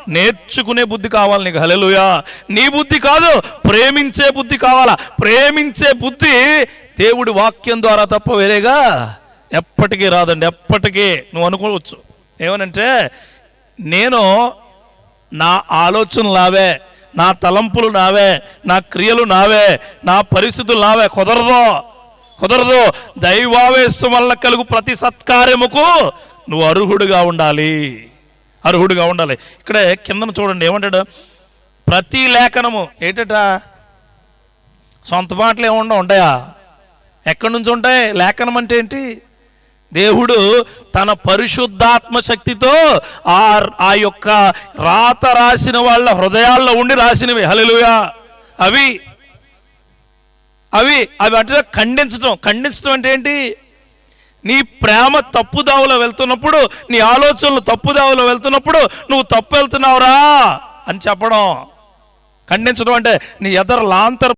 నేర్చుకునే బుద్ధి కావాలి నీకు. హల్లెలూయా. నీ బుద్ధి కాదు, ప్రేమించే బుద్ధి కావాలా. ప్రేమించే బుద్ధి దేవుడి వాక్యం ద్వారా తప్ప వేరేగా ఎప్పటికీ రాదండి. ఎప్పటికీ నువ్వు అనుకోవచ్చు ఏమనంటే, నేను నా ఆలోచనలు నావే, నా తలంపులు నావే, నా క్రియలు నావే, నా పరిస్థితులు నావే. కుదరదు. దైవావేశం వల్ల కలుగు ప్రతి సత్కార్యముకు నువ్వు అర్హుడుగా ఉండాలి. ఇక్కడే కిందను చూడండి ఏమంటాడు, ప్రతి లేఖనము ఏటట, సొంత మాటలు ఏమన్నా ఉంటాయా? ఎక్కడి నుంచి ఉంటాయి? లేఖనం అంటే ఏంటి? దేవుడు తన పరిశుద్ధాత్మ శక్తితో ఆ యొక్క రాత రాసిన వాళ్ళ హృదయాల్లో ఉండి రాసినవి. హల్లెలూయా. అవి అంటే ఖండించడం అంటే ఏంటి? నీ ప్రేమ తప్పుదావులో వెళ్తున్నప్పుడు, నీ ఆలోచనలు తప్పుదావులో వెళ్తున్నప్పుడు నువ్వు తప్పు వెళ్తున్నావురా అని చెప్పడం. ఖండించడం అంటే నీ ఎదర లాంతర్